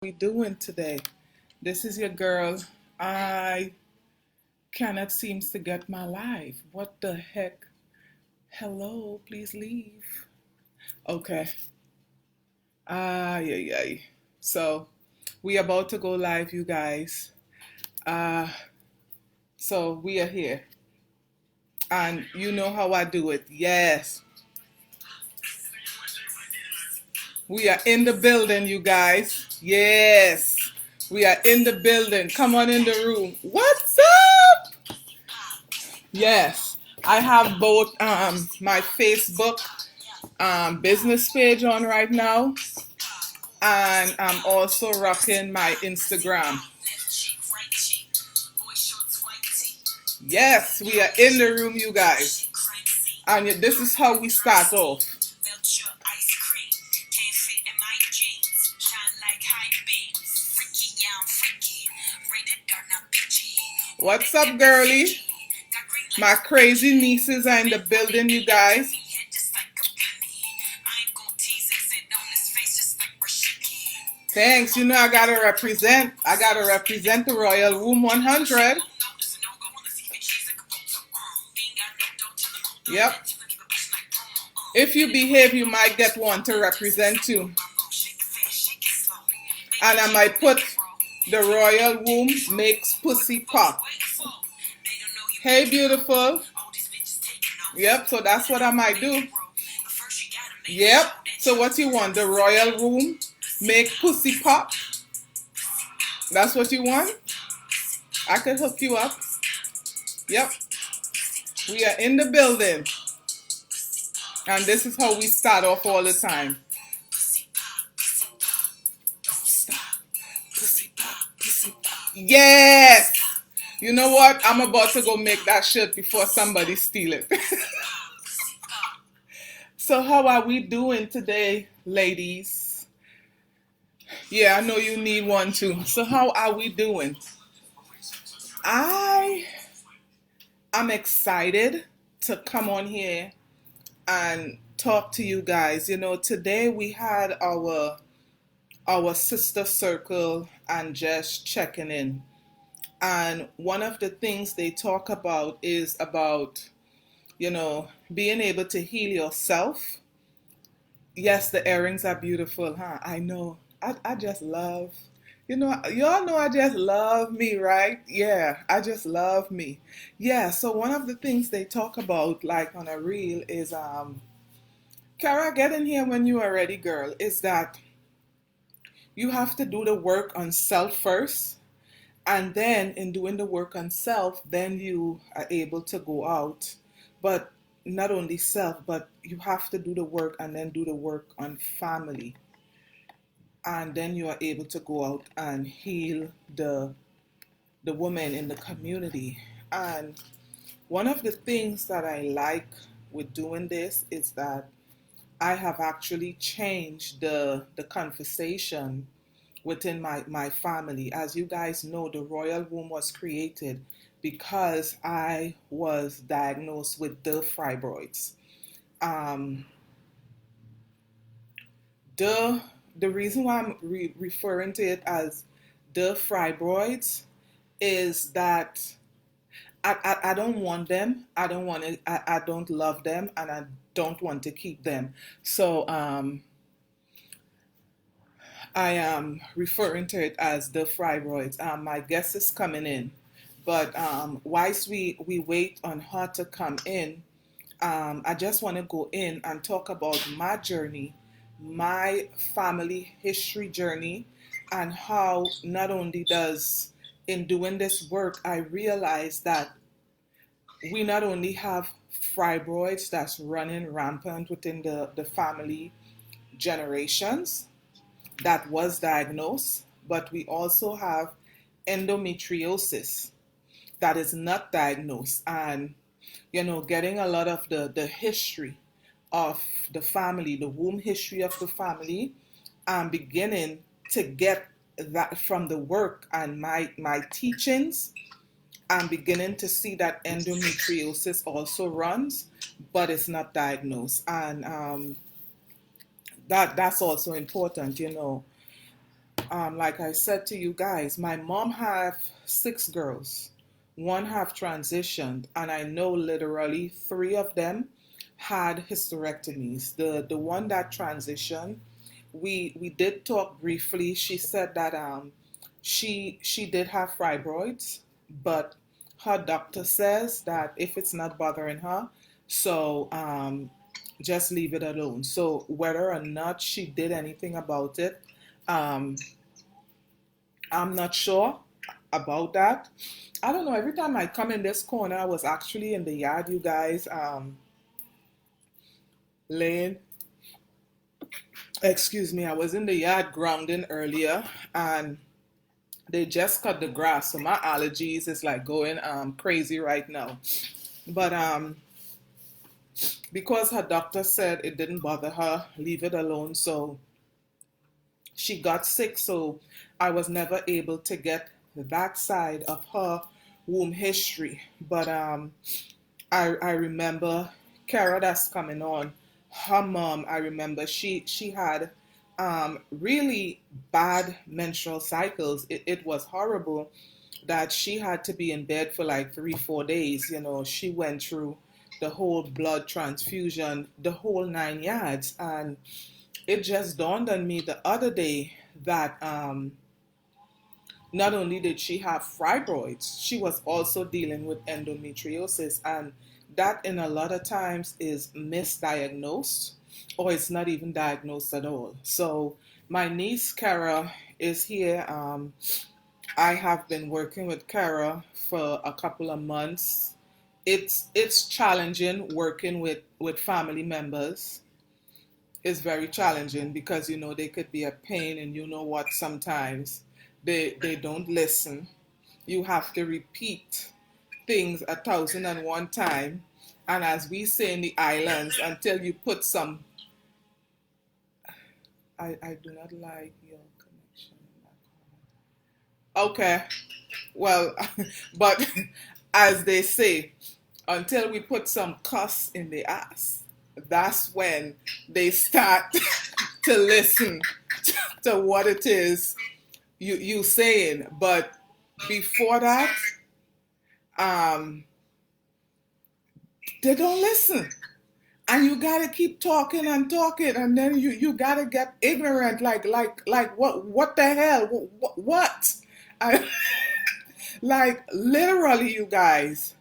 We doing today? This is your girl. I cannot seem to get my life. What the heck? Hello, please leave. Okay. Ay, ay, ay. So we about to go live, you guys. Uh, so we are here, and you know how I do it. Yes, we are in the building, you guys. Yes, we are in the building. Come on in the room. What's up? Yes, I have both my Facebook business page on right now, and I'm also rocking my Instagram. Yes, we are in the room, you guys, and this is how we start off. What's up, girlie? My crazy nieces are in the building, you guys. Thanks. You know I gotta represent. I gotta represent the Royal Room 100. Yep. If you behave, you might get one to represent too. And I might put the Royal Womb makes pussy pop. Hey, beautiful. Yep, so that's what I might do. Yep, so what you want? The Royal Womb make pussy pop? That's what you want? I could hook you up. Yep. We are in the building. And this is how we start off all the time. Yes! You know what? I'm about to go make that shirt before somebody steal it. So how are we doing today, ladies? Yeah, I know you need one too. So how are we doing? I'm excited to come on here and talk to you guys. You know, today we had our sister circle and just checking in. And one of the things they talk about is about, being able to heal yourself. Yes, the earrings are beautiful, huh? I know. I just love, y'all know I just love me, right? Yeah, I just love me. Yeah, so one of the things they talk about, like on a reel, is, Kara, get in here when you are ready, girl, is that you have to do the work on self first. And then in doing the work on self, then you are able to go out. But not only self, but you have to do the work and then do the work on family. And then you are able to go out and heal the women in the community. And one of the things that I like with doing this is that I have actually changed the conversation within my family. As you guys know, the Royal Womb was created because I was diagnosed with the fibroids. Um, the the reason why I'm referring to it as the fibroids is that I don't want them. I don't want it. I don't love them, and I don't want to keep them. So I am referring to it as the fibroids. My guest is coming in, but whilst we wait on her to come in, I just want to go in and talk about my journey, my family history journey, and how not only does in doing this work, I realize that we not only have fibroids that's running rampant within the family generations, that was diagnosed, but we also have endometriosis that is not diagnosed. And, getting a lot of the history of the family, the womb history of the family, and beginning to get that from the work and my teachings, I'm beginning to see that endometriosis also runs, but it's not diagnosed. And that's also important. Like I said to you guys, my mom have 6 girls. One have transitioned, and I know literally 3 of them had hysterectomies. The one that transitioned, we did talk briefly. She said that she did have fibroids, but her doctor says that if it's not bothering her, so just leave it alone. So whether or not she did anything about it, um, I'm not sure about that. I don't know. Every time I come in this corner, I was actually in the yard, you guys, laying. Excuse me, I was in the yard grounding earlier, and they just cut the grass, so my allergies is like going crazy right now. But because her doctor said it didn't bother her, leave it alone. So she got sick, so I was never able to get that side of her womb history. But I remember Kara that's coming on. Her mom, I remember she had really bad menstrual cycles. It was horrible that she had to be in bed for like 3 4 days. She went through the whole blood transfusion, the whole 9 yards, and it just dawned on me the other day that not only did she have fibroids, she was also dealing with endometriosis, and that in a lot of times is misdiagnosed or it's not even diagnosed at all. So my niece Kara is here. I have been working with Kara for a couple of months. It's challenging working with family members. It's very challenging because they could be a pain, and you know what, sometimes they don't listen. You have to repeat things 1,001 times, and as we say in the islands, until you put some. I do not like your connection. Okay, well, but as they say, until we put some cuss in the ass, that's when they start to listen to what it is you saying. But before that, um, they don't listen. And you gotta keep talking and talking, and then you gotta get ignorant, like what the hell, what? I, like literally, you guys.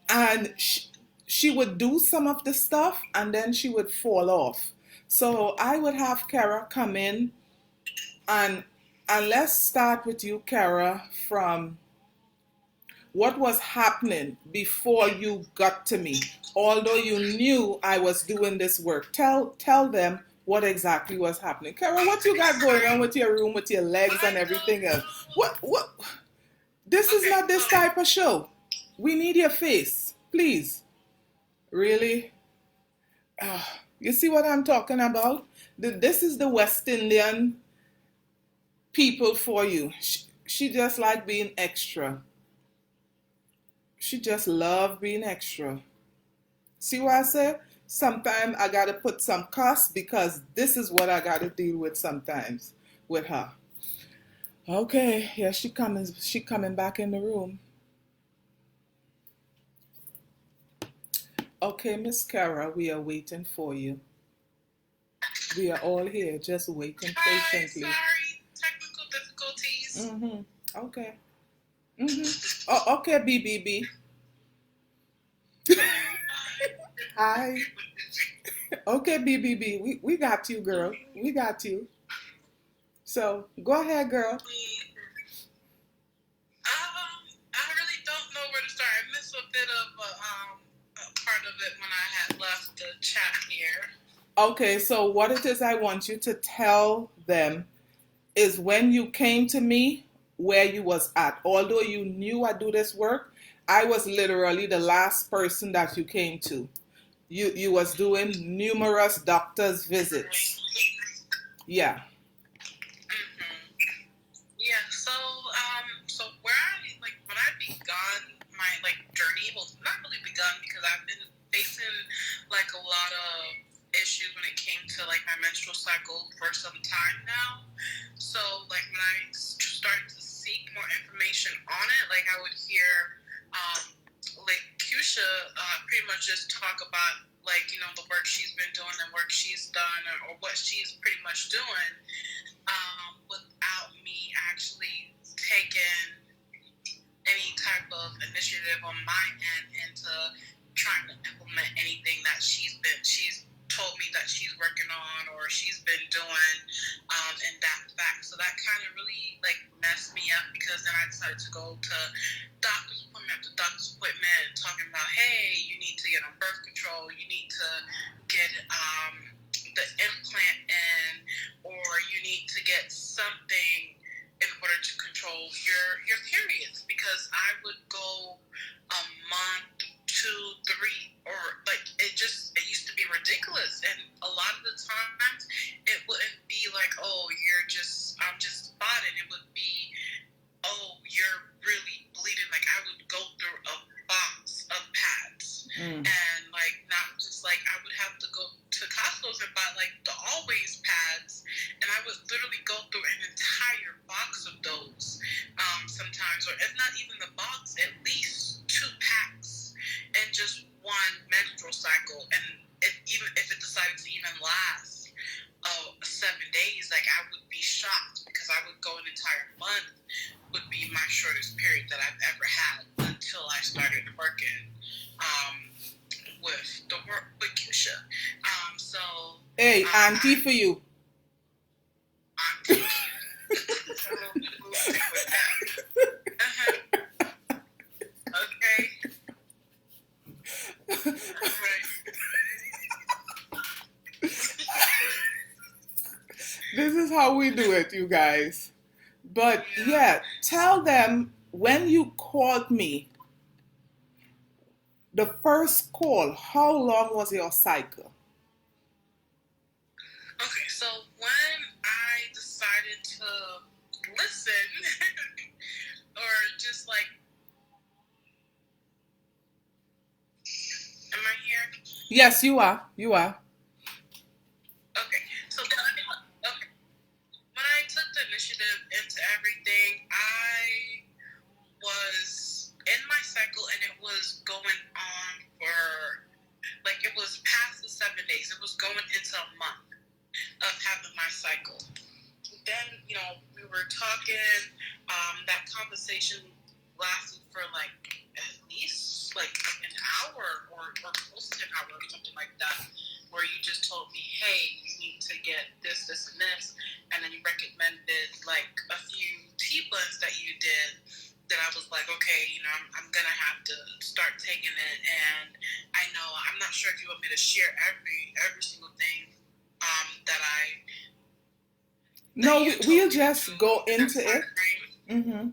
And she would do some of the stuff, and then she would fall off. So I would have Kara come in, and let's start with you, Kara, from what was happening before you got to me. Although you knew I was doing this work, tell them what exactly was happening. Kara, what you got going on with your room, with your legs and everything else? What? This is not this type of show. We need your face, please. Really? You see what I'm talking about? This is the West Indian people for you. She just like being extra. She just love being extra. See what I said? Sometimes I gotta put some cost because this is what I gotta deal with sometimes with her. Okay, yeah, she coming back in the room. Okay, Miss Kara, we are waiting for you. We are all here just waiting patiently. Sorry, technical difficulties. Okay. Oh, okay, BBB. Hi. Okay, BBB. We got you, girl. We got you. So go ahead, girl. I really don't know where to start. I missed a bit of a part of it when I had left the chat here. Okay, so what it is I want you to tell them is when you came to me, where you was at. Although you knew I do this work, I was literally the last person that you came to. You was doing numerous doctor's visits. Yeah. Yeah. So where I when I begun my journey, well, not really begun because I've been facing a lot of issues when it came to my menstrual cycle for some time now. So when started to seek more information on it, like I would hear like Kusha pretty much just talk about like, you know, the work she's been doing, the work she's done, or what she's pretty much doing, without me actually taking any type of initiative on my end into trying to implement anything that she's told me that she's working on or she's been doing in that fact. So that kind of really like messed me up, because then I decided to go to doctor's appointment after doctor's appointment talking about, hey, you need to get on birth control, you need to get the implant in, or you need to get something in order to control your periods, because I would go a month, 2, 3, or like it used to be ridiculous, and a lot of the times it wouldn't be like, oh, I'm just spotting. It would be, oh, you're really bleeding. Like I would go through a box of pads, and like not just like I would have to go to Costco's and buy like the Always pads, and I would literally go through an entire box of those sometimes, or if not even the box, at least 2 packs in just one menstrual cycle. And even if it decided to even last 7 days, like I would be shocked, because I would go an entire month would be my shortest period that I've ever had until I started working with the work with Kusha. So hey, auntie for you. Auntie. Okay. This is how we do it, you guys. But yeah, tell them when you called me, the first call, how long was your cycle? Okay, so when I decided to listen, or just like, am I here? Yes, you are. You are. Okay, so when I took the initiative into everything, I was in my cycle, and it was going on for, like, it was past the 7 days. It was going into a month of having my cycle. Then, you know, we were talking, that conversation lasted for like at least like an hour or close to an hour or something like that, where you just told me, hey, you need to get this, this, and this, and then you recommended like a few tea blends that you did, that I was like, okay, you know, I'm gonna have to start taking it. And I know, I'm not sure if you want me to share every single thing that I. No, we'll just go into it. Mm-hmm.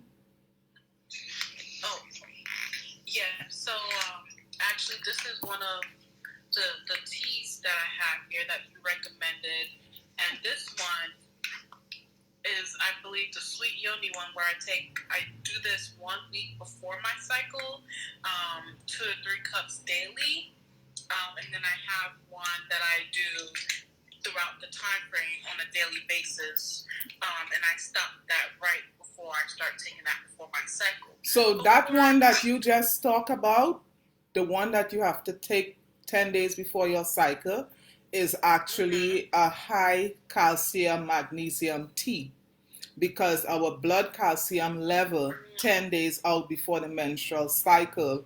Oh, yeah. So actually, this is one of the teas that I have here that you recommended, and this one is, I believe, the Sweet Yoni one, where I do this 1 week before my cycle, 2 to 3 cups daily, and then I have one that I do throughout the time frame on a daily basis, and I stop that right before I start taking that before my cycle. So that one that you just talked about, the one that you have to take 10 days before your cycle, is actually a high calcium magnesium tea, because our blood calcium level 10 days out before the menstrual cycle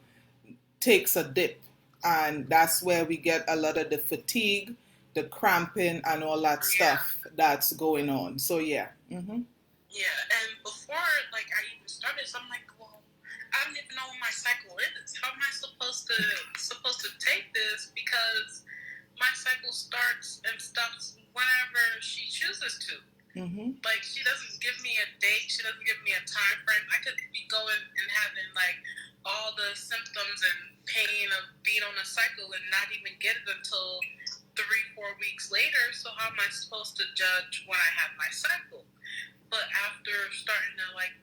takes a dip, and that's where we get a lot of the fatigue, the cramping, and all that stuff that's going on. So yeah. Mm-hmm. Yeah, and before like I even started, so I'm like, well, I don't even know when my cycle is. How am I supposed to take this? Because my cycle starts and stops whenever she chooses to. Mm-hmm. Like, she doesn't give me a date. She doesn't give me a time frame. I could be going and having like all the symptoms and pain of being on a cycle and not even get it until 3-4 weeks later. So how am I supposed to judge when I have my cycle? But after starting to like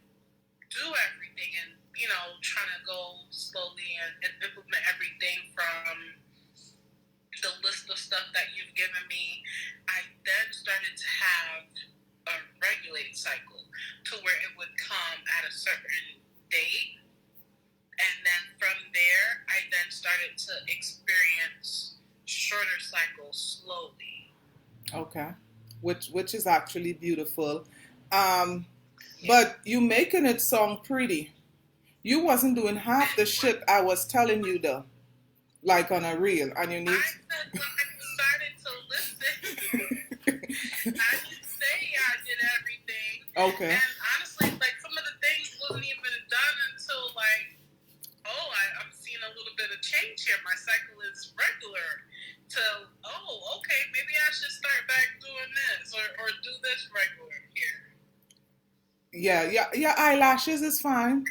do everything and, you know, trying to go slowly and implement everything from the list of stuff that you've given me, I then started to have a regulated cycle, to where it would come at a certain date. And then from there, I then started to experience shorter cycles slowly. Okay. Which is actually beautiful. But you making it sound pretty. You wasn't doing half the shit I was telling you though. Like on a reel. And you need I said when I started to listen, I didn't say I did everything. Okay. And honestly, like some of the things wasn't even done until like, I'm seeing a little bit of change here. My cycle is regular. To okay, maybe I should start back doing this or do this regular here. Yeah, your eyelashes is fine.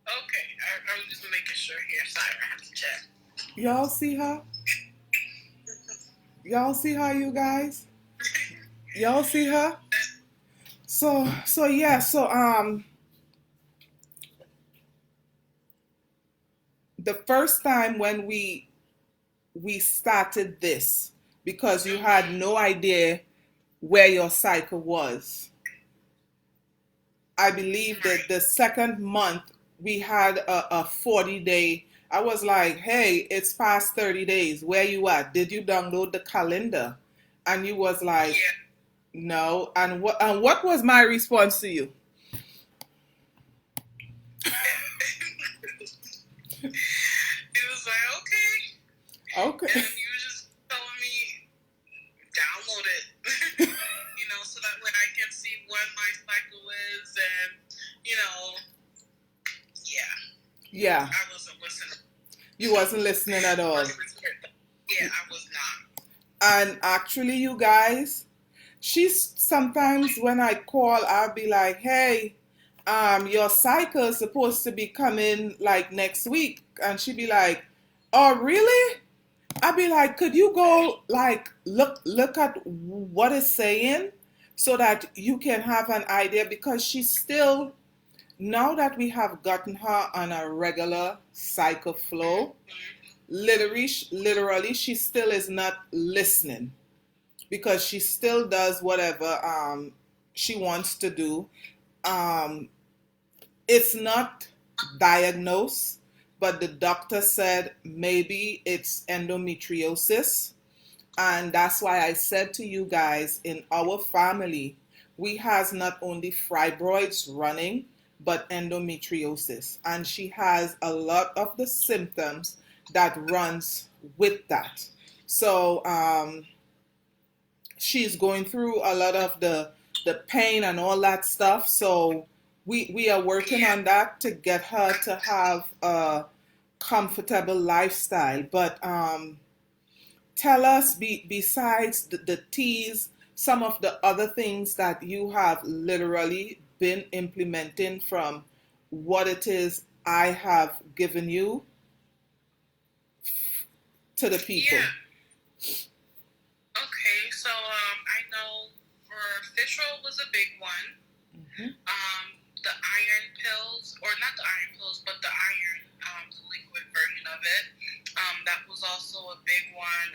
Okay, I was just making sure here. Sorry, I have to check. Y'all see her? Y'all see her, you guys? Y'all see her? So the first time when we started this, because you had no idea where your cycle was. I believe that the second month we had a 40-day. I was like, hey, it's past 30 days. Where you at? Did you download the calendar? And you was like, no. And what was my response to you? It was like, okay. Okay. And you were just telling me, download it. So that way I can see what my cycle is and, Yeah. I wasn't listening. You wasn't listening at all. Yeah, I was not. And actually, you guys, she's sometimes when I call, I'll be like, hey, your cycle is supposed to be coming like next week. And she'd be like, oh, really? I'd be like, could you go like look at what it's saying so that you can have an idea? Because she's still, now that we have gotten her on a regular cycle flow, literally she still is not listening because she still does whatever she wants to do. It's not diagnosed, but the doctor said maybe it's endometriosis. And that's why I said to you guys, in our family, we has not only fibroids running, but endometriosis. And she has a lot of the symptoms that runs with that. So she's going through a lot of the pain and all that stuff. So we are working on that to get her to have a comfortable lifestyle. But tell us, besides the teas, some of the other things that you have literally been implementing from what it is I have given you to the people. Yeah. Okay, so I know for fish roll was a big one. Mm-hmm. The iron pills, or not the iron pills, but the iron, the liquid version of it. That was also a big one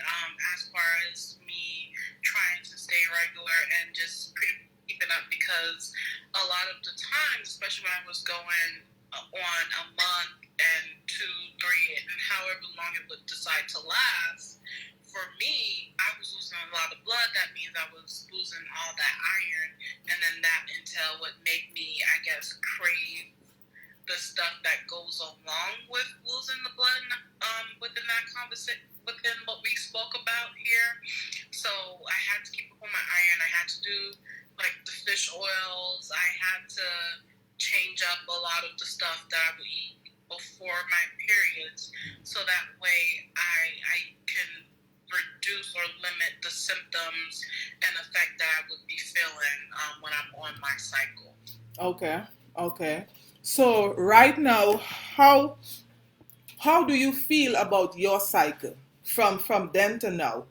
as far as me trying to stay regular and just keeping up, because a lot of the times, especially when I was going on a month and 2, 3, and however long it would decide to last, for me, I was losing a lot of blood. That means I was losing all that iron, and then that intel would make me, I guess, crave the stuff that goes along with losing the blood within that conversation, within what we spoke about here. So I had to keep up on my iron. I had to do like the fish oils. I had to change up a lot of the stuff that I would eat before my periods, so that way I can reduce or limit the symptoms and effect that I would be feeling when I'm on my cycle. Okay. So right now, how do you feel about your cycle from then to now?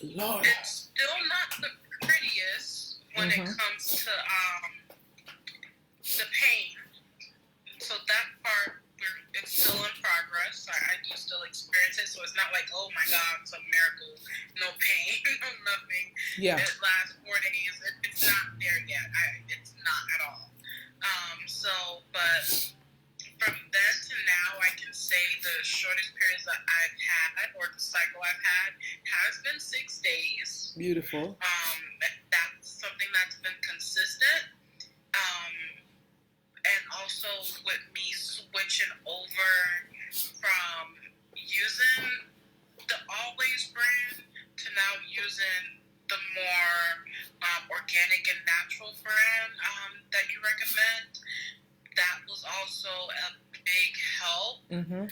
Lord. It's still not the prettiest when it comes to the pain. So that part, it's still in progress. I do still experience it. So So it's not like, oh my God, some miracle, no pain, no nothing. Yeah. It lasts 4 days. It's not there yet. It's not at all. But from then to now, I can say the shortest periods that I've had, or the cycle I've had, has been 6 days. Beautiful. That's something that's been consistent. And also with me switching over from using the Always brand to now using the more organic and natural brand that you recommend, that was also a big help. Mm-hmm.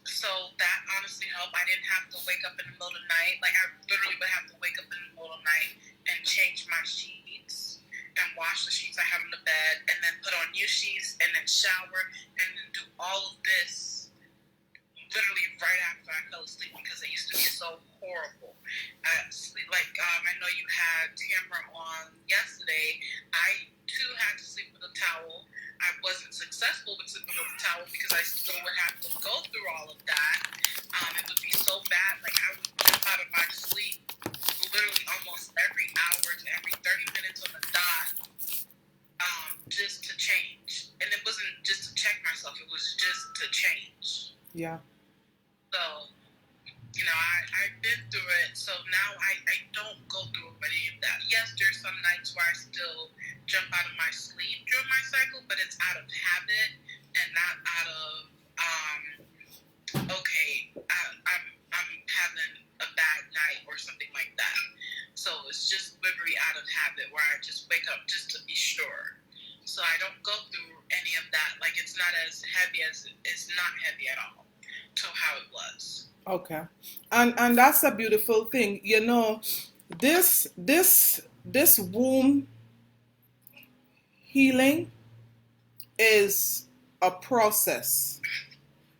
So that honestly helped. I didn't have to wake up in the middle of the night. Like, I literally would have to wake up in the middle of the night and change my sheets and wash the sheets I have in the bed, and then put on new sheets, and then shower, and then do all of this literally right after I fell asleep, because it used to be so horrible. I know you had Tamara on yesterday. I too had to sleep with a towel. I wasn't successful with sleeping with a towel because I still would have to go through all of that. It would be so bad. Like, I would jump out of my sleep literally almost every hour to every 30 minutes on the dot, just to change. And it wasn't just to check myself, it was just to change. Yeah. So, I've been through it, so now I don't go through any of that. Yes, there's some nights where I still jump out of my sleep during my cycle, but it's out of habit and not out of, I'm having a bad night or something like that. So it's just literally out of habit where I just wake up just to be sure. So I don't go through any of that. Like, it's not as heavy it's not heavy at all to how it was. Okay. And that's a beautiful thing. This womb healing is a process.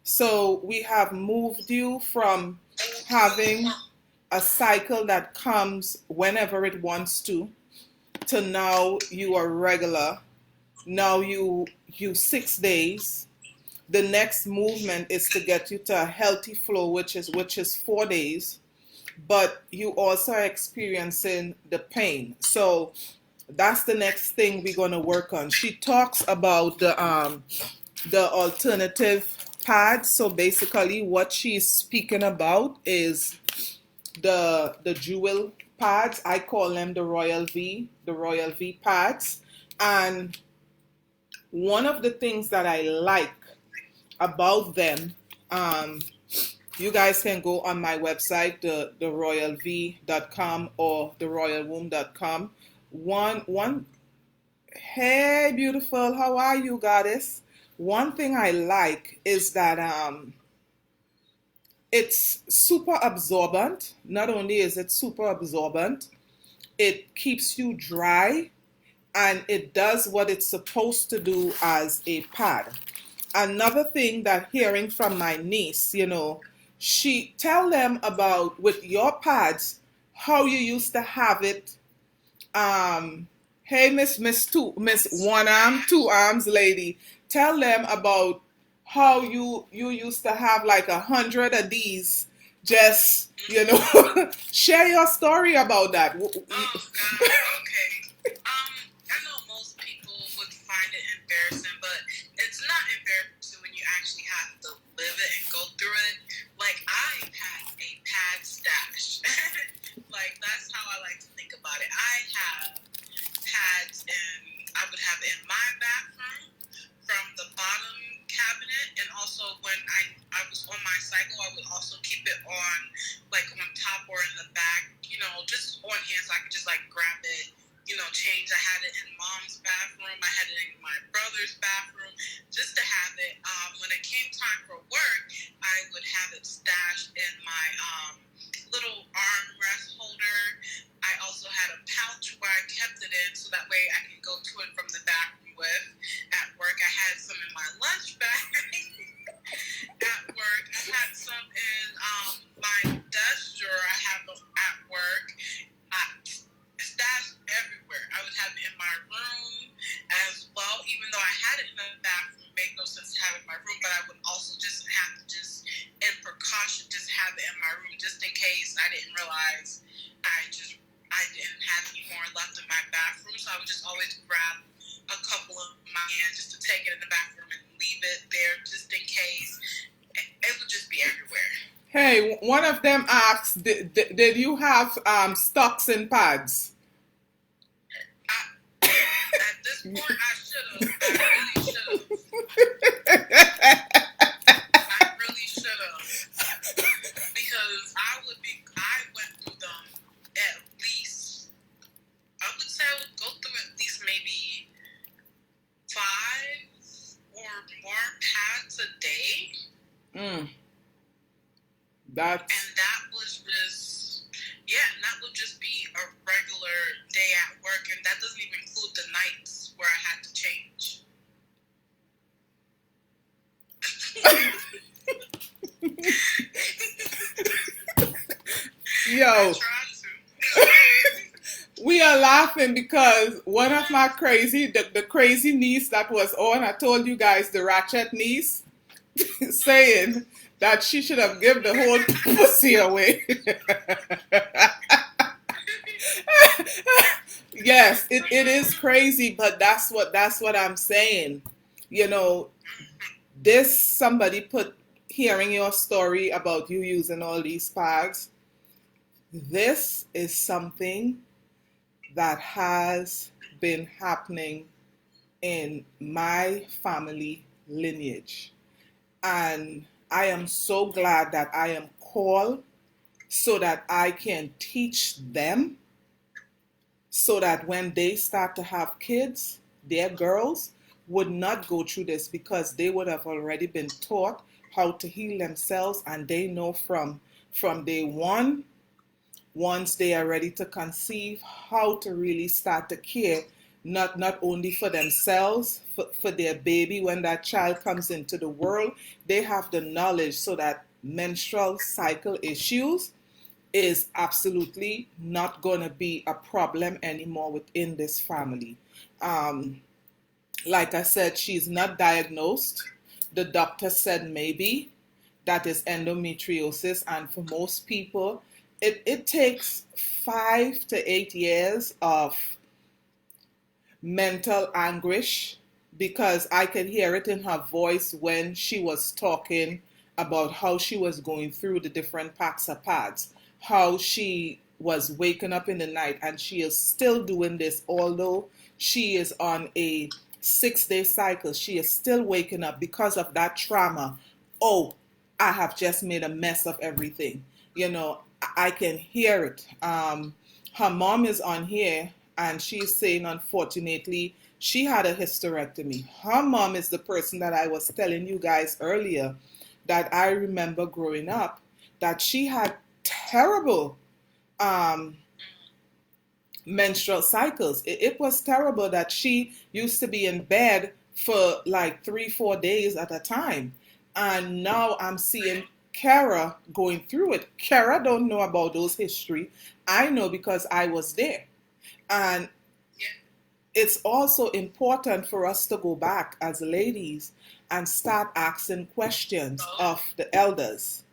So we have moved you from having a cycle that comes whenever it wants to now you are regular. Now you 6 days. The next movement is to get you to a healthy flow, which is 4 days, but you also are experiencing the pain. So that's the next thing we're going to work on. She talks about the alternative pads. So basically what she's speaking about is the jewel pads. I call them the Royal V pads. And one of the things that I like about them, you guys can go on my website, the royalv.com or theroyalwomb.com. Hey, beautiful, how are you, goddess? One thing I like is that it's super absorbent. Not only is it super absorbent, it keeps you dry, and it does what it's supposed to do as a pad. Another thing that hearing from my niece, she tell them about with your pads, how you used to have it. Hey, Miss One Arm, Two Arms lady, tell them about how you used to have like 100 of these. Just, share your story about that. Oh, God, okay. I know most people would find it embarrassing, but it's not embarrassing when you actually have to live it and go through it. Like, I had a pad stash. Like, that's how I like to think about it. I have pads, and I would have it in my bathroom from the bottom cabinet, and also when I was on my cycle, I would also keep it on, like, on top or in the back, just on hand, so I could just, like, grab it, change. I had it in mom's bathroom. I had it in my brother's bathroom, just to have it. When it came time for work, I would have it stashed in my little armrest holder. I also had a pouch where I kept it in, so that way I can go to and from the bathroom with. At work, I had some in my lunch bag. At work, I had some in my desk drawer. I have them at work. Stashed everywhere. I would have it in my room as well, even though I had it in the bathroom. It made no sense to have it in my room, but I would also just have to in precaution so I would just always grab a couple of my hands just to take it in the bathroom and leave it there just in case. It would just be everywhere. Hey, one of them asked, did you have stocks and pads? At this point, I should have. I really should have. I really should have. Because I went through them at least, I would say I would go through at least maybe 5 or more pads a day. Mm. And that was just, and that would just be a regular day at work, and that doesn't even include the nights where I had to change. Yo, we are laughing because one of my the crazy niece that was on, I told you guys, the ratchet niece, saying that she should have given the whole pussy away. Yes, it is crazy, but that's what I'm saying. You know, this somebody put hearing your story about you using all these pads. This is something that has been happening in my family lineage. And I am so glad that I am called so that I can teach them so that when they start to have kids, their girls would not go through this because they would have already been taught how to heal themselves, and they know from day one, once they are ready to conceive, how to really start to care not only for themselves, for their baby when that child comes into the world. They have the knowledge so that menstrual cycle issues is absolutely not going to be a problem anymore within this family. Like I said, she's not diagnosed. The doctor said maybe that is endometriosis, and for most people, it takes 5 to 8 years of mental anguish, because I could hear it in her voice when she was talking about how she was going through the different packs of pads, how she was waking up in the night, and she is still doing this, although she is on a 6-day cycle. She is still waking up because of that trauma. Oh, I have just made a mess of everything. You know, I can hear it. Her mom is on here, and she's saying, unfortunately, she had a hysterectomy. Her mom is the person that I was telling you guys earlier that I remember growing up, that she had terrible menstrual cycles. It was terrible that she used to be in bed for like 3-4 days at a time. And now I'm seeing Kara going through it. Kara don't know about those history. I know because I was there. And it's also important for us to go back as ladies and start asking questions of the elders.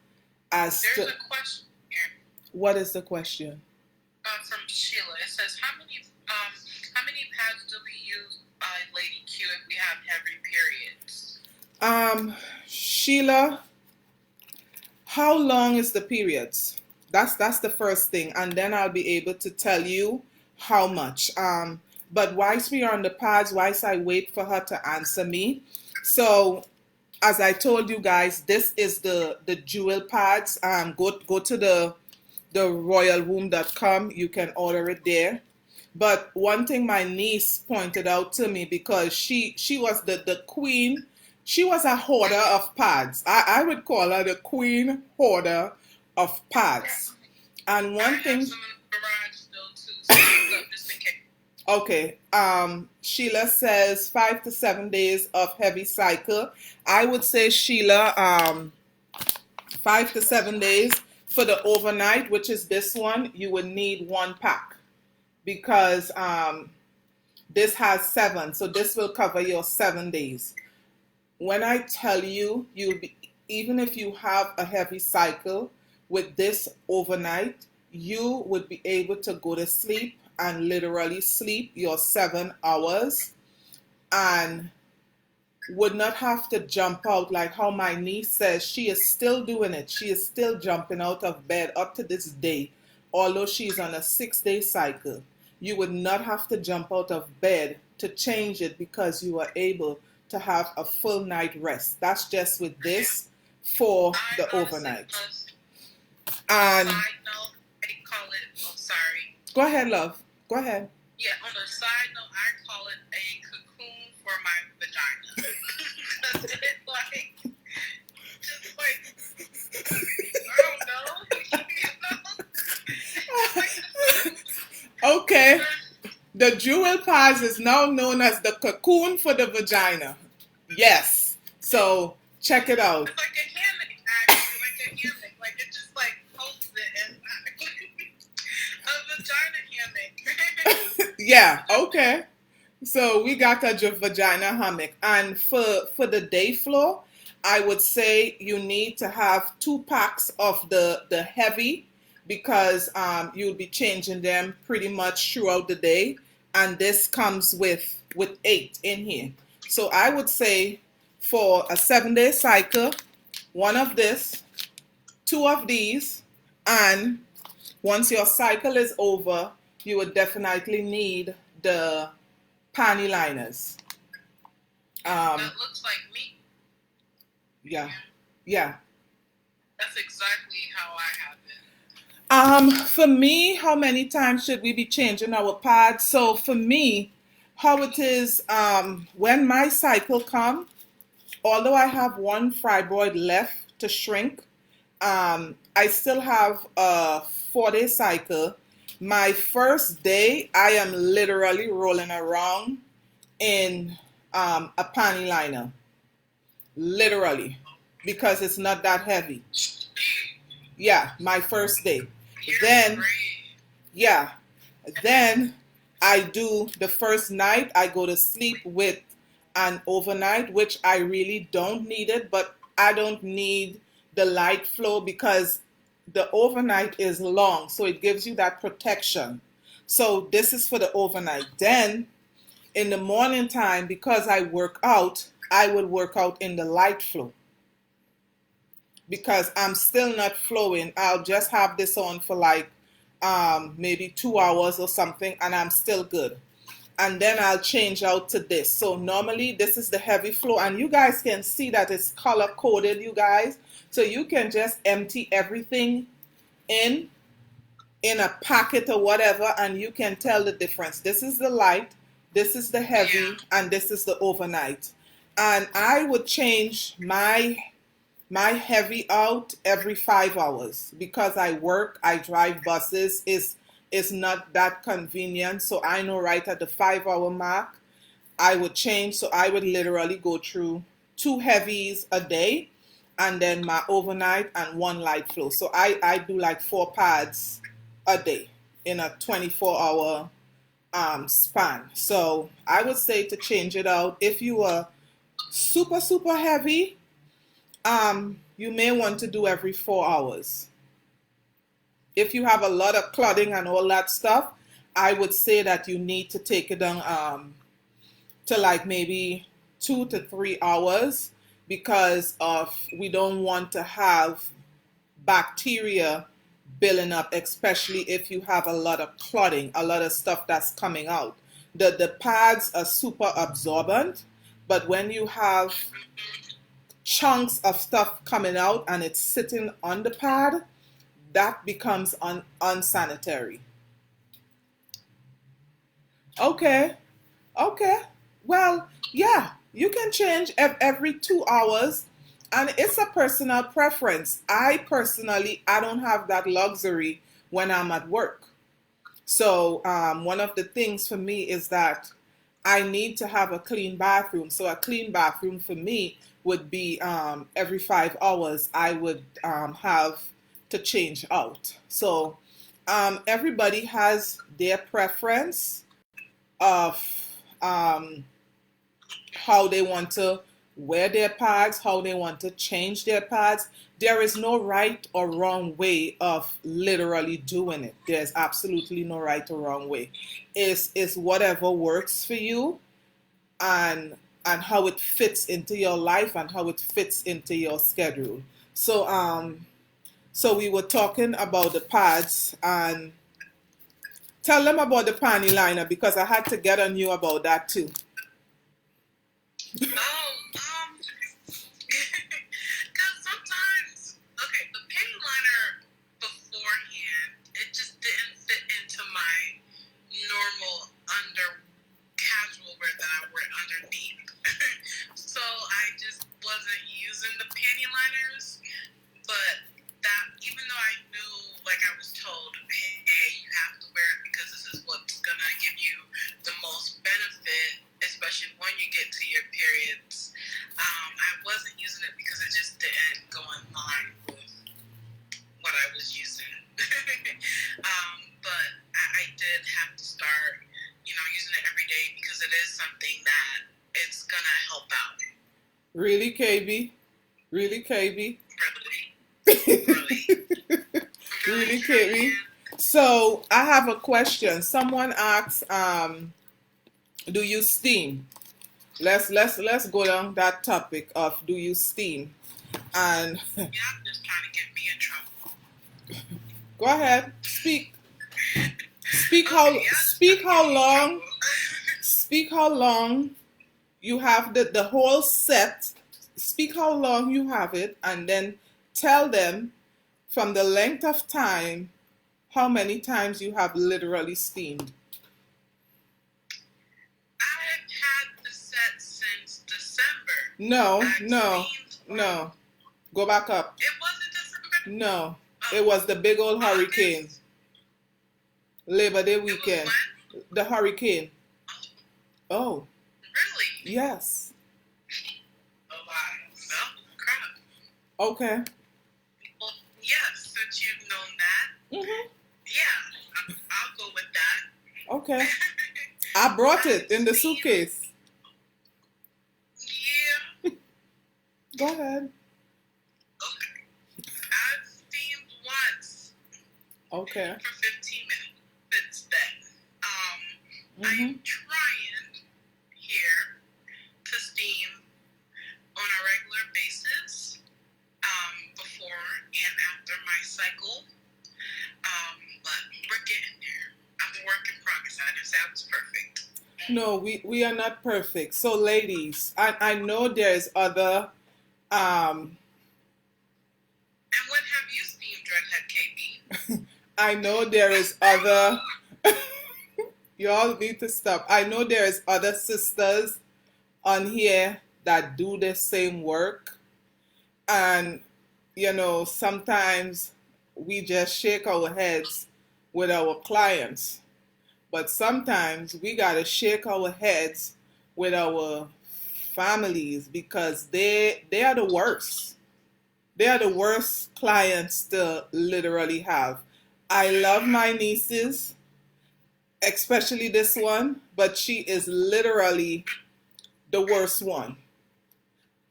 There's a question here. What is the question? From Sheila. It says, how many pads do we use, Lady Q, if we have heavy periods? Sheila, how long is the periods? That's the first thing, and then I'll be able to tell you how much. But whilst we are on the pads, whilst I wait for her to answer me, so as I told you guys, this is the jewel pads. Go to the royalwomb.com. You can order it there. But one thing my niece pointed out to me, because she was the queen, she was a hoarder of pads. I would call her the queen hoarder of pads. And one thing. Okay. Sheila says 5 to 7 days of heavy cycle. I would say, Sheila, 5 to 7 days. For the overnight, which is this one, you would need 1 pack, because this has 7, so this will cover your 7 days. When I tell you, even if you have a heavy cycle with this overnight, you would be able to go to sleep and literally sleep your 7 hours and would not have to jump out like how my niece says she is still doing it. She is still jumping out of bed up to this day, although she's on a 6 day cycle. You would not have to jump out of bed to change it because you are able to have a full night rest. That's just with this for I the honestly overnight. was And side note, I call it. Oh, sorry. go ahead, love. Go ahead. Yeah, on a side note, I call it a cocoon for my vagina. Because it's like, just like, I don't know. Okay. The jewel pads is now known as the cocoon for the vagina. Yes. So check it out. It's like a hammock, actually, like a hammock. Like it just like holds it and a vagina hammock. Yeah, okay. So we got a vagina hammock. And for the day floor, I would say you need to have 2 packs of the heavy because you'll be changing them pretty much throughout the day. And this comes with 8 in here. So I would say for a 7 day cycle, 1 of this, 2 of these, and once your cycle is over, you would definitely need the panty liners. That looks like me. Yeah, yeah. That's exactly how I have it. For me, how many times should we be changing our pads? So for me, how it is, when my cycle comes, although I have 1 fibroid left to shrink, I still have a 4 day cycle. My first day, I am literally rolling around in a panty liner, literally, because it's not that heavy. Yeah, my first day. Then, yeah, then I do the first night, I go to sleep with an overnight, which I really don't need it, but I don't need the light flow because the overnight is long, so it gives you that protection. So this is for the overnight. Then in the morning time, because I work out, I will work out in the light flow because I'm still not flowing. I'll just have this on for like maybe 2 hours or something, and I'm still good. And then I'll change out to this. So normally this is the heavy flow, and you guys can see that it's color coded, you guys. So you can just empty everything in a packet or whatever, and you can tell the difference. This is the light, this is the heavy, and this is the overnight. And I would change my heavy out every 5 hours because I work, I drive buses. It's not that convenient. So I know right at the 5 hour mark, I would change. So I would literally go through 2 heavies a day and then my overnight and 1 light flow. So I do like 4 pads a day in a 24-hour span. So I would say to change it out. If you are super, super heavy, you may want to do every 4 hours. If you have a lot of clotting and all that stuff, I would say that you need to take it down to like maybe 2 to 3 hours because of we don't want to have bacteria building up, especially if you have a lot of clotting, a lot of stuff that's coming out. The pads are super absorbent, but when you have chunks of stuff coming out and it's sitting on the pad, that becomes unsanitary. Okay. Well, yeah, you can change every 2 hours, and it's a personal preference. I don't have that luxury when I'm at work. So one of the things for me is that I need to have a clean bathroom. So a clean bathroom for me would be every 5 hours I would have to change out. So everybody has their preference of how they want to wear their pads, how they want to change their pads. There is no right or wrong way of literally doing it. There's absolutely no right or wrong way. It's whatever works for you, and how it fits into your life and how it fits into your schedule. So so we were talking about the pads, and tell them about the panty liner because I had to get on you about that too. Oh, because sometimes, okay, the penny liner beforehand, it just didn't fit into my normal casual wear that I wear underneath. So I just wasn't using the panty liners, but that, even though I knew, like I was told, hey, you have to wear it because this is what's gonna give you the most benefit, especially when you get to your periods. I wasn't using it because it just didn't go in line with what I was using. But I did have to start, using it every day because it is something that it's gonna help out. Really, KB? Really, KB? Really, really, Really, KB? So I have a question. Someone asks, do you steam? Let's go down that topic of do you steam? And yeah, I'm just trying to get me in trouble. go ahead, speak. Speak Okay, how long you have the whole set. Speak how long you have it, and then tell them from the length of time how many times you have literally steamed. I've had the set since December. No, I've no, steamed no. Go back up. It wasn't December. No, it was the big old hurricane. August. Labor Day It was weekend. when? The hurricane. Oh, Oh, really? yes. Oh, wow. Well, crap. Okay. Well, yes, since you've known that, Mhm. yeah, I'll go with that. Okay. I brought I've it in the steamed, suitcase. yeah, Go ahead. okay. I've steamed once Okay. for 15 minutes since then. Mhm. I'm trying here to steam on a regular basis before and after my cycle. But we're getting there. I'm a work in progress. I didn't say I was perfect. No, we are not perfect. So ladies, I know there's other um And when have you steamed Dreadhead KB? I know there is other you all need to stop. I know there is other sisters on here that do the same work, and sometimes we just shake our heads with our clients, but sometimes we got to shake our heads with our families because they are the worst. They are the worst clients to literally have. I love my nieces, especially this one, but she is literally the worst one.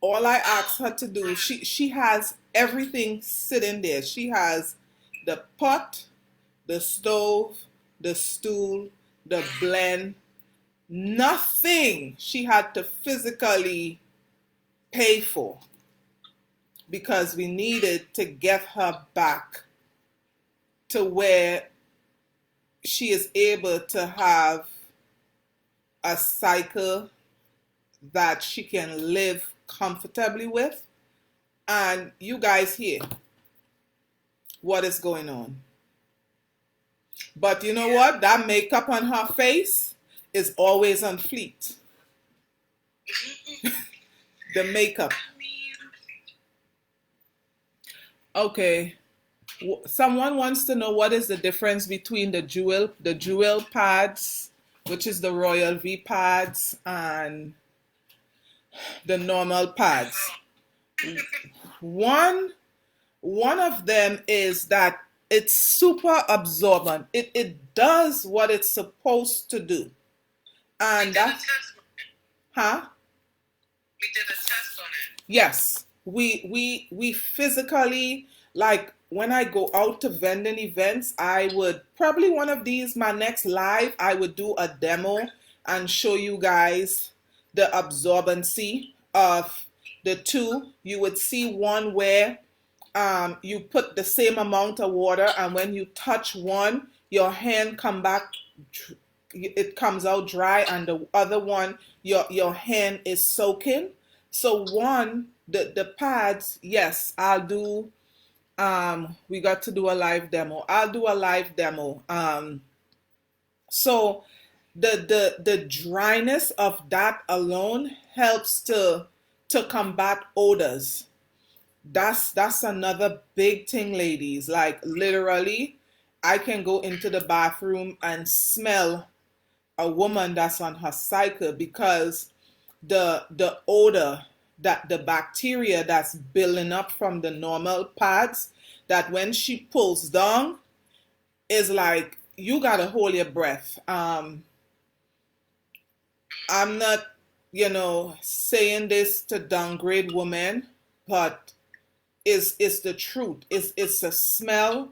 All I ask her to do, she has everything sitting there. She has the pot, the stove, the stool, the blend. Nothing she had to physically pay for because we needed to get her back to where she is able to have a cycle that she can live comfortably with. And you guys hear what is going on. But you know what? That makeup on her face is always on fleet. The makeup. I mean, Okay. Someone wants to know what is the difference between the jewel pads, which is the Royal V pads, and the normal pads. One one of them is that it's super absorbent. It does what it's supposed to do. we And did a that test. huh? We did a test on Yes, we physically, like when I go out to vending events, I would probably one of these my next live, I would do a demo and show you guys the absorbency of the two. You would see one where you put the same amount of water, and when you touch one, your hand come back, it comes out dry, and the other one, your hand is soaking. So one, the pads, yes, I'll do. We got to do a live demo. I'll do a live demo. So the dryness of that alone helps to combat odors. That's another big thing, ladies. Like literally, I can go into the bathroom and smell a woman that's on her cycle because the odor, that the bacteria that's building up from the normal pads, that when she pulls down is like you gotta hold your breath. I'm not, saying this to downgrade women, but it's the truth. It's a smell,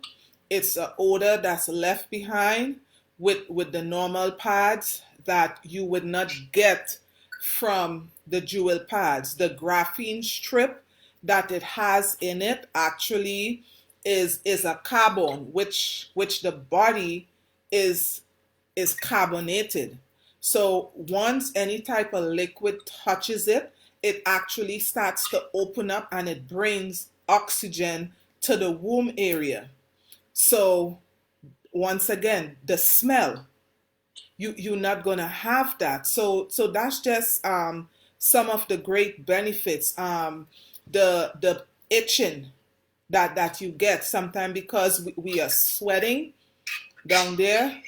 it's an odor that's left behind with the normal pads that you would not get from the jewel pads. The graphene strip that it has in it actually is a carbon, which the body is is carbonated. So once any type of liquid touches it, it actually starts to open up and it brings oxygen to the womb area. So once again, the smell, you're not gonna have that. So that's just some of the great benefits. The itching that you get sometimes because we are sweating down there,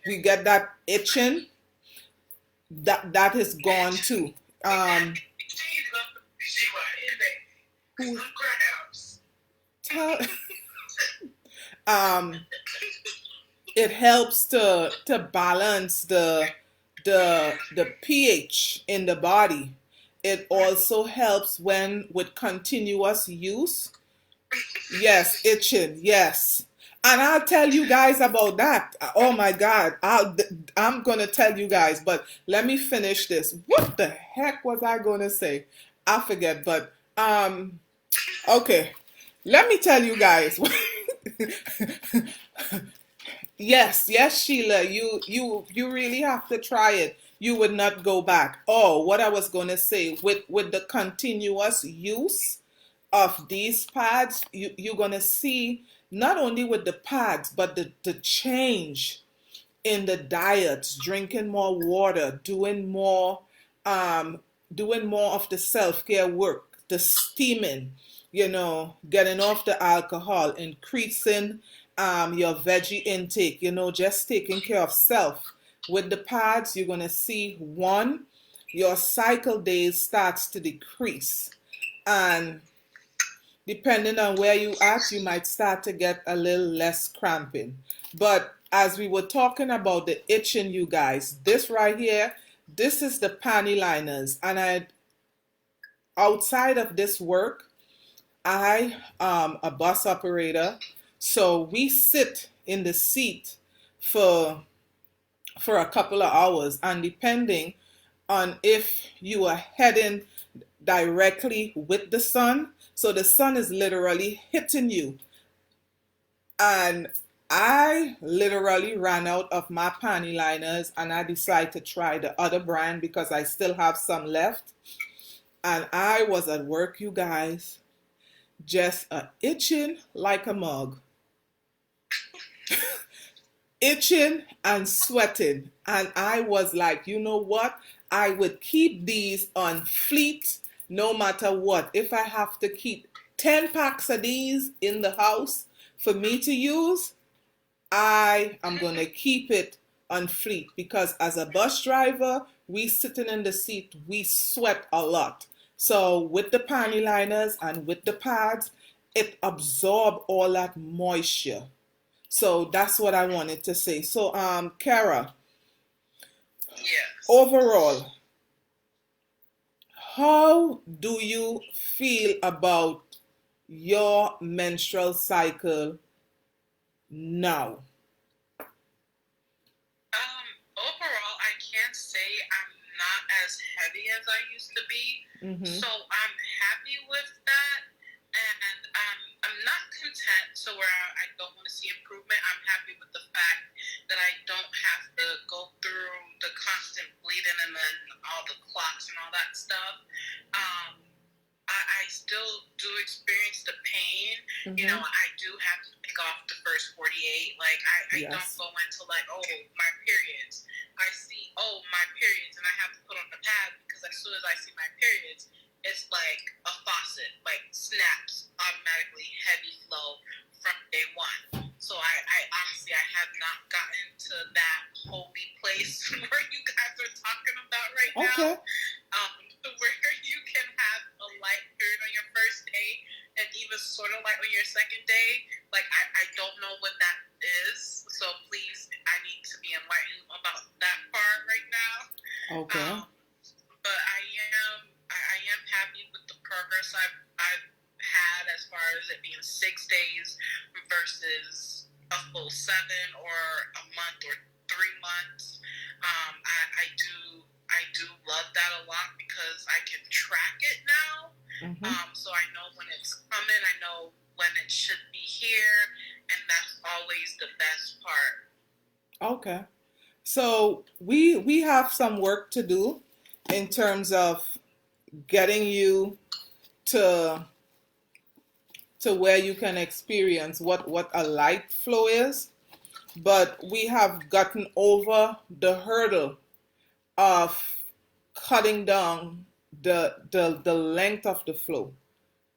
we get that itching that is gone too. Who tell um it helps to balance the pH in the body. It also helps when with continuous use. Yes, itching. Yes. And I'll tell you guys about that. Oh my God. I'm going to tell you guys, but let me finish this. What the heck was I going to say? I forget, but okay. Let me tell you guys. Yes, yes, Sheila, you really have to try it. You would not go back. Oh, what I was going to say, with the continuous use of these pads, you're going to see not only with the pads, but the change in the diets, drinking more water, um, doing more of the self-care work, the steaming, getting off the alcohol, increasing your veggie intake, just taking care of self. With the pads, you're gonna see one, your cycle days starts to decrease, and depending on where you at, you might start to get a little less cramping. But as we were talking about the itching, you guys, this right here, this is the panty liners. And outside of this work, I a bus operator, so we sit in the seat for a couple of hours, and depending on if you are heading directly with the sun, so the sun is literally hitting you. And I literally ran out of my panty liners and I decided to try the other brand because I still have some left. And I was at work, you guys, just itching like a mug, itching and sweating. And I was like, you know what? I would keep these on fleet no matter what. If I have to keep 10 packs of these in the house for me to use, I am going to keep it on fleet because as a bus driver, we sitting in the seat, we sweat a lot. So with the panty liners and with the pads, it absorb all that moisture. So that's what I wanted to say. So Kara, Yes. overall, how do you feel about your menstrual cycle now? Overall, I can't say I'm not as heavy as I used to be. Mm-hmm. So I'm happy with that. And I'm not content to where I don't want to see improvement. I'm happy with the fact that I don't have to go through the constant bleeding and then all the clots and all that stuff. I still do experience the pain. Mm-hmm. You know, I do have to pick off the first 48. Like, I Yes. don't go into, like, oh, my periods. I see, oh, my periods, and I have to put on the pad because as soon as I see my periods, it's like a faucet, like snaps automatically, heavy flow from day one. So I honestly, I have not gotten to that holy place where you guys are talking about right Okay. now. Where you can have a light period on your first day and even sort of light on your second day. Like, I don't know what that is. So please, I need to be enlightened about that part right now. Okay. But I am happy with the progress I've had as far as it being 6 days versus a full 7 or a month or 3 months. I do love that a lot because I can track it now. Mm-hmm. So I know when it's coming, I know when it should be here, and that's always the best part. Okay. So we have some work to do in terms of getting you to where you can experience what a light flow is, but we have gotten over the hurdle of cutting down the length of the flow.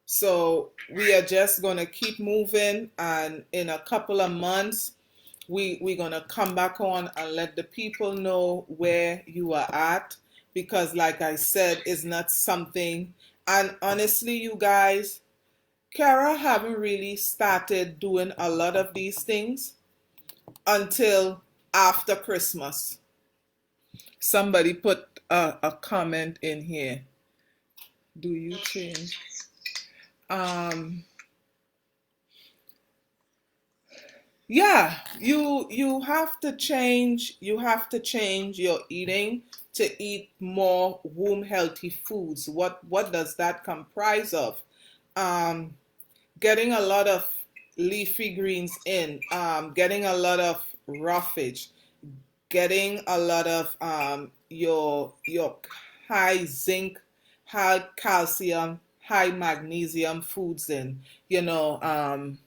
So we are just gonna keep moving, and in a couple of months, we're gonna come back on and let the people know where you are at, because like I said, it's not something. And honestly, you guys, Kara haven't really started doing a lot of these things until after Christmas. Somebody put a comment in here. Do you change? Yeah, you have to change. You have to change your eating to eat more womb healthy foods. What does that comprise of? Um, Getting a lot of leafy greens in. Getting a lot of roughage. Getting a lot of your high zinc, high calcium, high magnesium foods in. You know. Hey,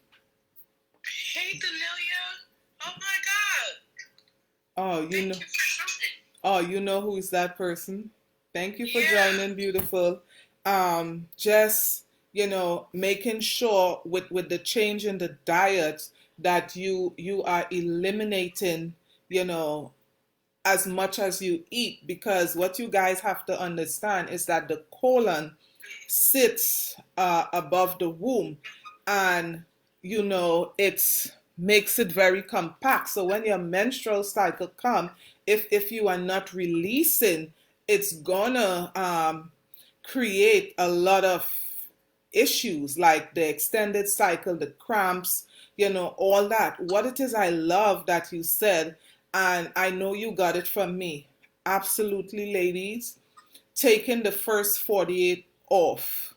Danelia. Oh my God. Oh, you Thank know. you for joining. Oh, you know who is that person? Thank you for Yeah. joining, beautiful. Just making sure with the change in the diet that you are eliminating, as much as you eat, because what you guys have to understand is that the colon sits above the womb, and it's makes it very compact. So when your menstrual cycle come, if you are not releasing, it's gonna create a lot of issues like the extended cycle, the cramps, all that. What it is, I love that you said, and I know you got it from me. Absolutely, ladies, taking the first 48 off.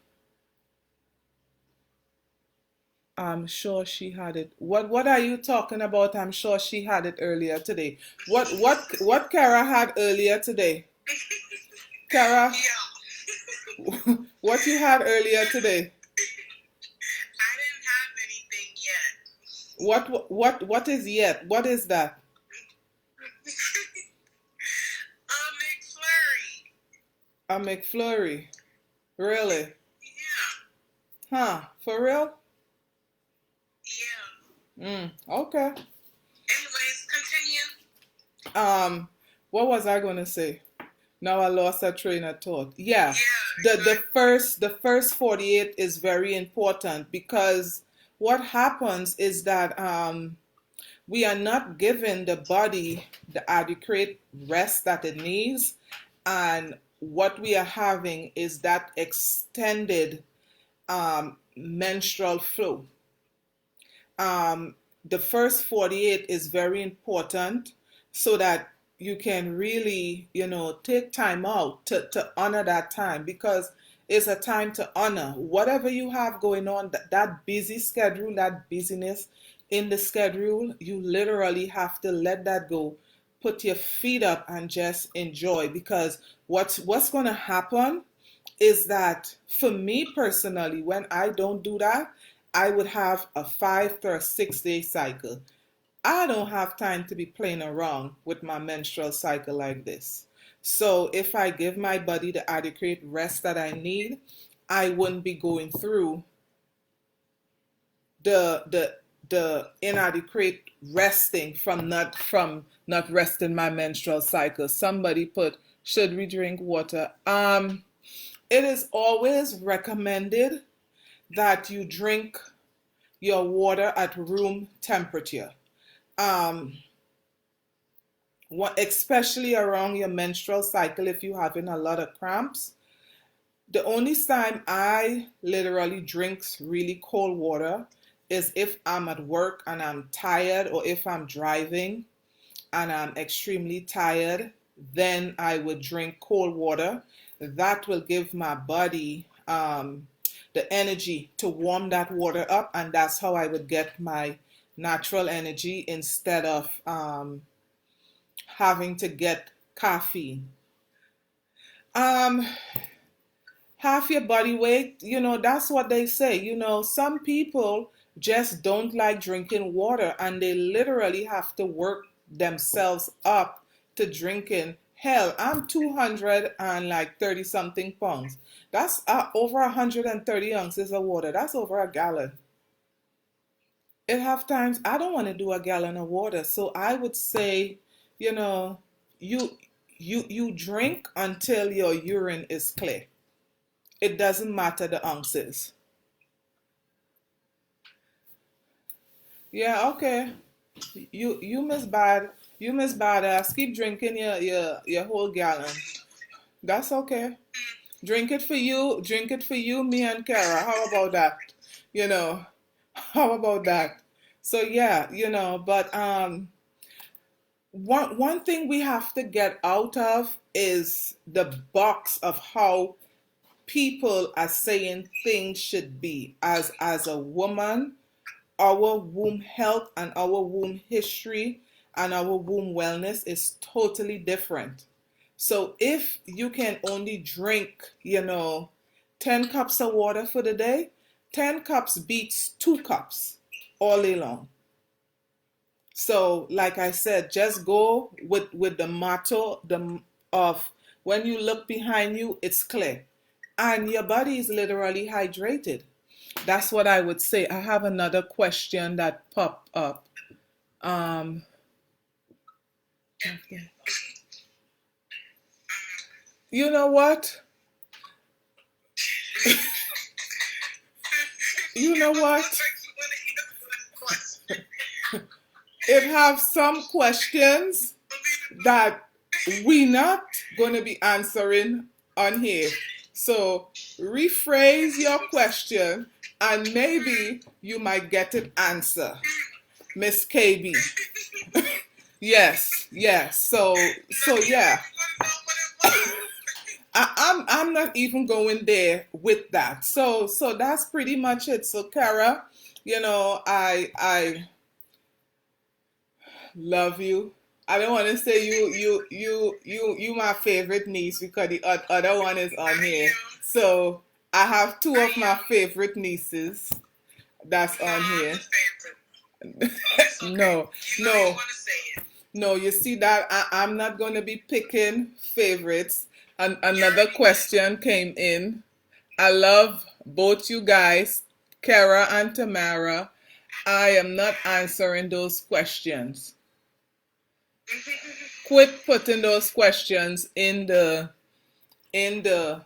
I'm sure she had it. What are you talking about? I'm sure she had it earlier today. What Kara had earlier today? Kara, Yeah. what you had earlier today? I didn't have anything yet. What is yet? What is that? McFlurry. A McFlurry. Really? Yeah. Huh? For real? Yeah. Okay. Anyways, continue. What was I gonna say? Now I lost a train of thought. Yeah. Yeah. The first 48 is very important, because what happens is that we are not giving the body the adequate rest that it needs, and what we are having is that extended menstrual flow. um, the first 48 is very important so that you can really, take time out to honor that time, because it's a time to honor whatever you have going on, that busy schedule, that busyness in the schedule. You literally have to let that go, put your feet up and just enjoy, because what's going to happen is that for me personally, when I don't do that, I would have a 5 to 6 day cycle. I don't have time to be playing around with my menstrual cycle like this. So if I give my body the adequate rest that I need, I wouldn't be going through the inadequate resting from not resting my menstrual cycle. Somebody put, should we drink water? It is always recommended that you drink your water at room temperature. Um, Especially around your menstrual cycle, if you're having a lot of cramps. The only time I literally drink really cold water is if I'm at work and I'm tired, or if I'm driving and I'm extremely tired, then I would drink cold water. That will give my body the energy to warm that water up, and that's how I would get my natural energy instead of having to get caffeine. Um, Half your body weight, that's what they say. Some people just don't like drinking water, and they literally have to work themselves up to drinking. Hell, I'm 200 and like 30 something pounds. That's over 130 ounces of water. That's over a gallon. At half times I don't want to do a gallon of water. So I would say, you know, you you drink until your urine is clear. It doesn't matter the ounces. Yeah, okay. You miss bad. You miss badass. Keep drinking your whole gallon. That's okay. Drink it for you. Drink it for you, me and Kara. How about that? You know. How about that? So yeah, but one thing we have to get out of is the box of how people are saying things should be. As a woman, our womb health and our womb history and our womb wellness is totally different. So if you can only drink, 10 cups of water for the day, 10 cups beats 2 cups all day long. So, like I said, just go with the motto of when you look behind you, it's clear. And your body is literally hydrated. That's what I would say. I have another question that popped up. Um, you know what? You know what? It have some questions that we not gonna be answering on here. So rephrase your question and maybe you might get an answer, Miss KB. Yes, yes. So yeah. I'm not even going there with that. So that's pretty much it. So Kara, I love you. I don't want to say you my favorite niece because the other one is on here. So I have two of my favorite nieces that's on here. No, no, no. You see that I'm not going to be picking favorites. And another question came in. I love both you guys, Kara and Tamara. I am not answering those questions. Quit putting those questions in the the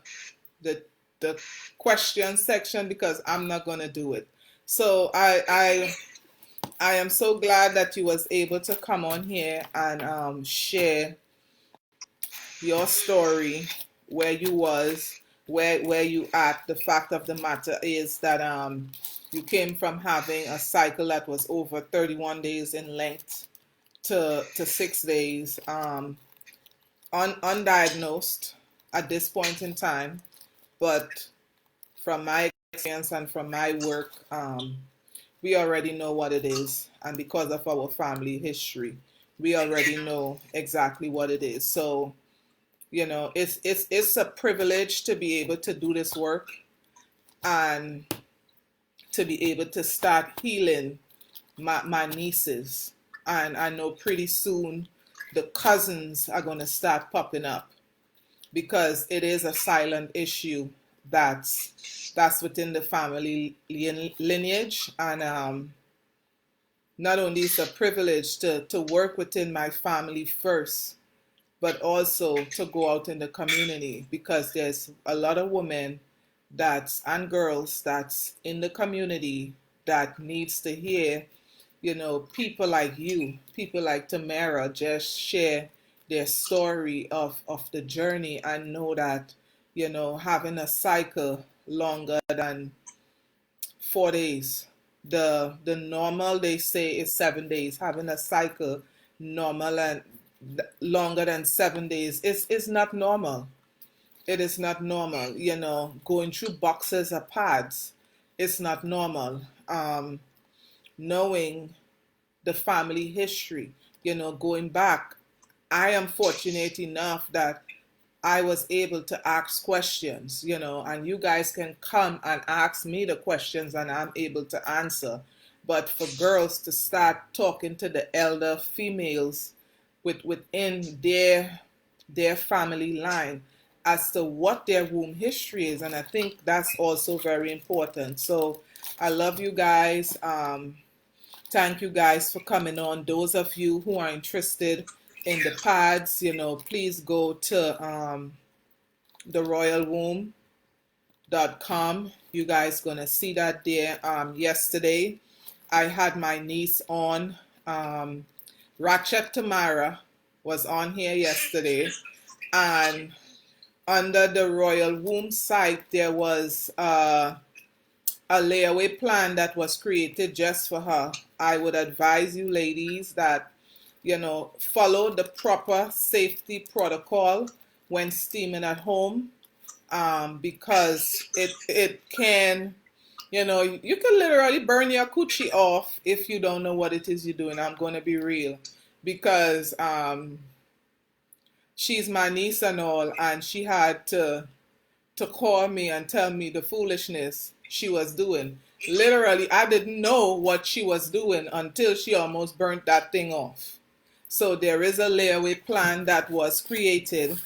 question section because I'm not gonna do it. So I am so glad that you was able to come on here and share your story where you was, where you at. The fact of the matter is that you came from having a cycle that was over 31 days in length to 6 days, undiagnosed at this point in time. But from my experience and from my work, we already know what it is. And because of our family history, we already know exactly what it is. So, it's a privilege to be able to do this work and to be able to start healing my nieces. And I know pretty soon the cousins are going to start popping up because it is a silent issue that's within the family lineage. And not only is it a privilege to work within my family first, but also to go out in the community, because there's a lot of women and girls that's in the community that needs to hear, people like you, people like Tamara, just share their story of the journey, and know that, having a cycle longer than 4 days. The normal, they say, is 7 days. Having a cycle normal and longer than 7 days is not normal. It is not normal. Going through boxes of pads, it's not normal. Knowing the family history, going back, I am fortunate enough that I was able to ask questions, and you guys can come and ask me the questions and I'm able to answer. But for girls to start talking to the elder females within their family line as to what their womb history is, and I think that's also very important. So I love you guys. Thank you guys for coming on. Those of you who are interested in the pads, please go to theroyalwomb.com. You guys gonna see that there. Yesterday, I had my niece on. Ratchet Tamara was on here yesterday, and under the Royal Womb site, there was a layaway plan that was created just for her. I would advise you ladies that, follow the proper safety protocol when steaming at home, because it can, you can literally burn your coochie off if you don't know what it is you're doing. I'm going to be real, because she's my niece and all, and she had to call me and tell me the foolishness she was doing. Literally, I didn't know what she was doing until she almost burnt that thing off. So there is a layaway plan that was created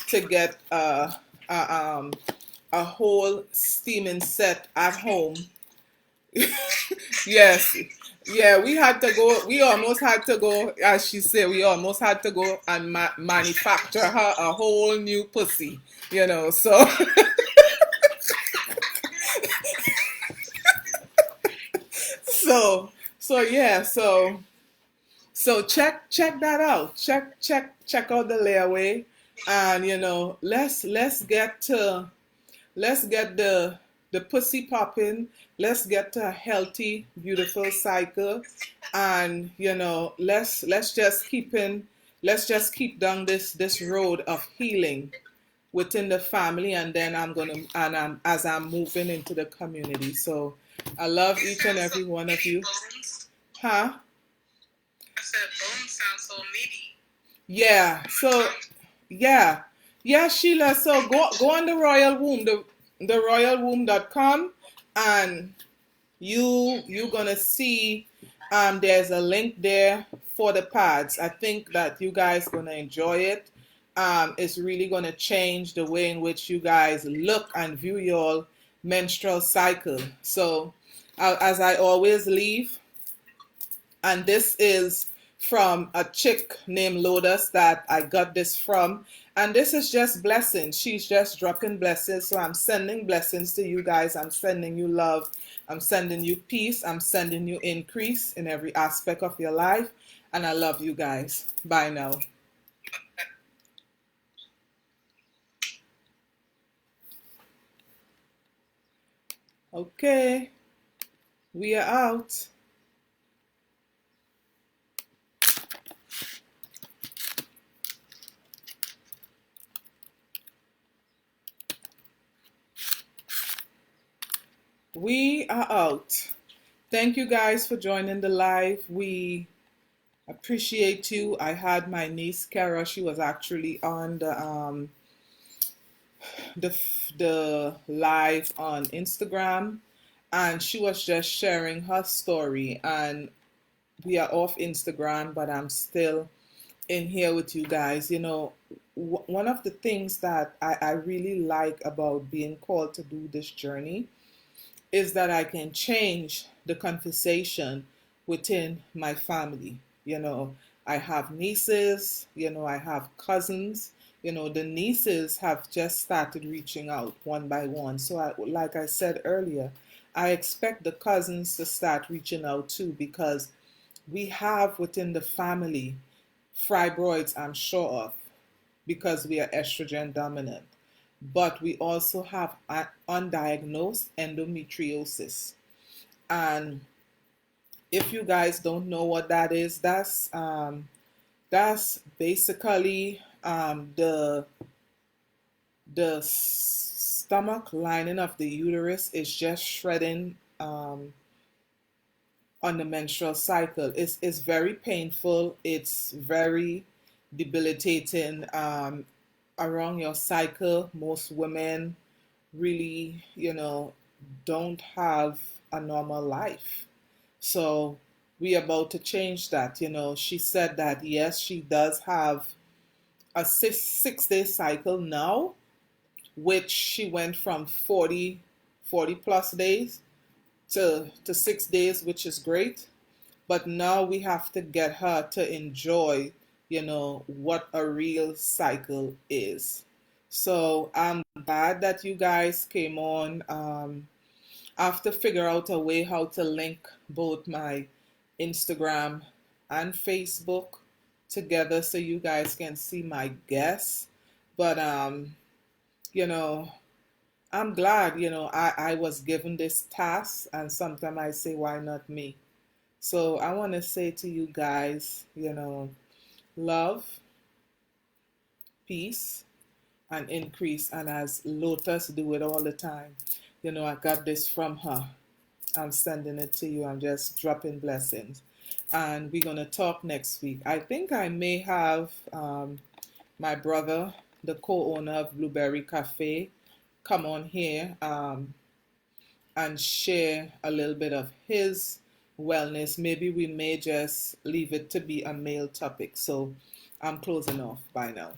to get a whole steaming set at home. Yes. Yeah, we had to go. We almost had to go, as she said, we almost had to go and manufacture her a whole new pussy, so. So check that out. Check out the layaway, and let's get the pussy popping. Let's get to a healthy, beautiful cycle, and let's just keep down this road of healing within the family, and then as I'm moving into the community. So I love each and every one of you. Huh? I said bones sound so meaty. Yeah. So yeah. Yeah, Sheila. So go on the Royal Womb, the royalwomb.com, and you're gonna see there's a link there for the pads. I think that you guys gonna enjoy it. It's really gonna change the way in which you guys look and view your menstrual cycle. So as I always leave, and this is from a chick named Lotus that I got this from, and this is just blessings. She's just dropping blessings. So I'm sending blessings to you guys. I'm sending you love. I'm sending you peace. I'm sending you increase in every aspect of your life, and I love you guys. Bye now. Okay, we are out. We are out. Thank you guys for joining the live. We appreciate you. I had my niece Kara. She was actually on the live on Instagram, and she was just sharing her story. And we are off Instagram, but I'm still in here with you guys. One of the things that I really like about being called to do this journey is that I can change the conversation within my family. I have nieces, I have cousins. The nieces have just started reaching out one by one. So, like I said earlier, I expect the cousins to start reaching out too, because we have within the family fibroids, I'm sure of, because we are estrogen dominant. But we also have undiagnosed endometriosis. And if you guys don't know what that is, that's basically the stomach lining of the uterus is just shredding on the menstrual cycle. It's very painful. It's very debilitating. Around your cycle, most women really, don't have a normal life. So we are about to change that. She said that yes, she does have a six-day cycle now, which she went from 40 plus days to 6 days, which is great. But now we have to get her to enjoy, what a real cycle is. So I'm glad that you guys came on. I have to figure out a way how to link both my Instagram and Facebook together so you guys can see my guests. But you know, I'm glad, I was given this task, and sometimes I say, why not me? So I want to say to you guys, love, peace, and increase. And as Lotus do it all the time, I got this from her. I'm sending it to you. I'm just dropping blessings. And we're going to talk next week. I think I may have my brother, the co owner of Blueberry Cafe, come on here and share a little bit of his wellness. Maybe we may just leave it to be a male topic. So I'm closing off. Bye now.